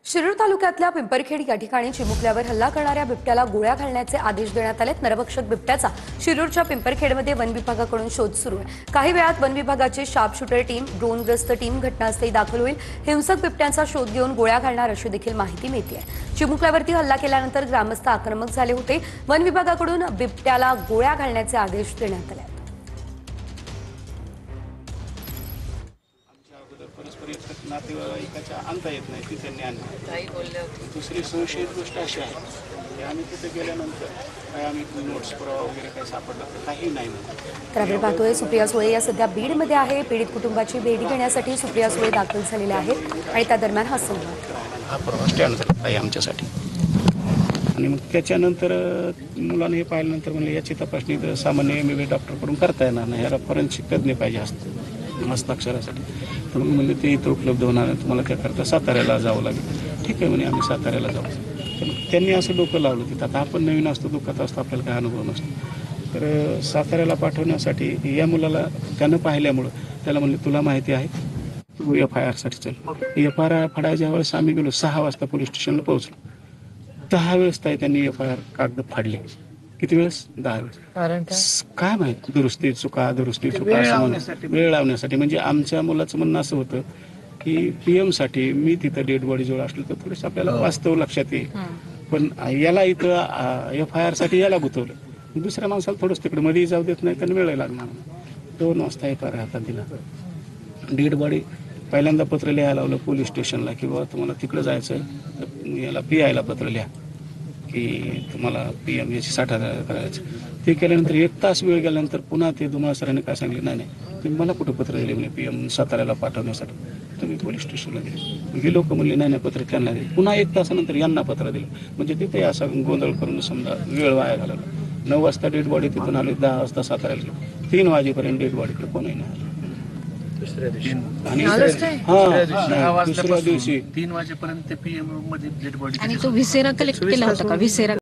शिरूर तालुक्यातल्या पिंपरखेड या ठिकाणी चिमुकल्यावर हल्ला करणाऱ्या बिबट्याला गोळ्या घालण्याचे आदेश देण्यात आलेत। नरभक्षक बिबट्याचा शिरूरच्या पिंपरखेडमध्ये वन विभागाकडून शोध सुरू आहे। काही वेळात वन विभागाची शार्प शूटर टीम, ड्रोनग्रस्त टीम घटनास्थळी दाखल होईल। हिंसक बिबट्यांचा शोध घेऊन गोळ्या घालणार अशी देखील माहिती मिळते आहे। चिमुकल्यावरती हल्ला केल्यानंतर ग्रामस्थ आक्रमक झाले होते। वन विभागाकडून बिबट्याला गोळ्या घालण्याचे आदेश देण्यात आले। परस्पर नातेवाईकाच्या आणता येत नाही ती त्यांनी आणली। दुसरी संशयित गोष्ट अशी आहे की आम्ही तिथे गेल्यानंतर काय आम्ही नोट्स पुरावा वगैरे काही सापडला तर काही नाही। तर आपण पाहतोय सुप्रिया सुळे या सध्या बीडमध्ये आहे। पीडित कुटुंबाची भेट घेण्यासाठी सुप्रिया सुळे दाखल झालेल्या आहेत आणि त्या दरम्यान हा संवाद हा परवा स्टँड झाला आहे आमच्यासाठी। आणि मग त्याच्यानंतर मुलांनी हे पाहिल्यानंतर म्हणले याची तपासणी तर सामान्य MBBS डॉक्टरकडून करता येणार नाही, याला फॉरेन्सिक तज्ञ पाहिजे हस्ताक्षरासाठी। तर मग म्हणजे ते इथं उपलब्ध होणार नाही, तुम्हाला काय करता साताऱ्याला जावं लागेल। ठीक आहे म्हणे, आम्ही साताऱ्याला जाऊ। तर त्यांनी असं डोकं लावलं तिथं। आता आपण नवीन असतो, दुःखात असतो, आपल्याला काय अनुभव नसतो। तर साताऱ्याला पाठवण्यासाठी या मुलाला त्यानं पाहिल्यामुळं त्याला म्हणले तुला माहिती आहे तू FIR साठी चल। FIR फाडायच्या वेळेस आम्ही गेलो 6 वाजता पोलीस स्टेशनला पोहोचलो। 10 वेळेस त्यांनी FIR कागद फाडले। किती वेळेस? 10 वेळेस। कारण काय माहित, दुरुस्ती चुका वेळ लावण्यासाठी। म्हणजे आमच्या मुलाचं म्हणणं असं होतं की PM साठी मी तिथं डेड बॉडी जवळ असलो तर थोडंसं आपल्याला वास्तव लक्षात येईल, पण याला इथं FIR साठी याला गुंतवलं। दुसऱ्या माणसाला थोडंसं तिकडे मध्ये जाऊ देत नाही, त्यांना वेळ लागणार। 2 वाजता FIR हातात दिला। डेड बॉडी पहिल्यांदा पत्र लिहायला लावलं पोलीस स्टेशनला की बाबा तुम्हाला तिकडे जायचं, याला PIला पत्र लिहा की तुम्हाला PM याची 60,000 करायचं। ते केल्यानंतर 1 तास वेळ गेल्यानंतर पुन्हा ते धुमाळ सरांनी काय सांगितलं, नाही नाही तुम्ही मला कुठं पत्र दिले म्हणे PM साताऱ्याला पाठवण्यासाठी, तुम्ही पोलीस स्टेशनला दिले। हे लोक म्हणले नाही नाही पत्र त्यांना दिले। पुन्हा 1 तासानंतर यांना पत्र दिलं। म्हणजे तिथे असा गोंधळ करून समजा वेळ वाया घालवला। 9 वाजता डेड बॉडी तिथून आली, 10 वाजता साताऱ्याला गेली। 3 वाजेपर्यंत डेड बॉडीकडे कोणीही नाही आलं। दुसऱ्या दिवशी 3 वाजेपर्यंत PM मध्ये डेड बॉडी आणि तो व्हिसेरा कलेक्ट केला होता का? व्हिसेरा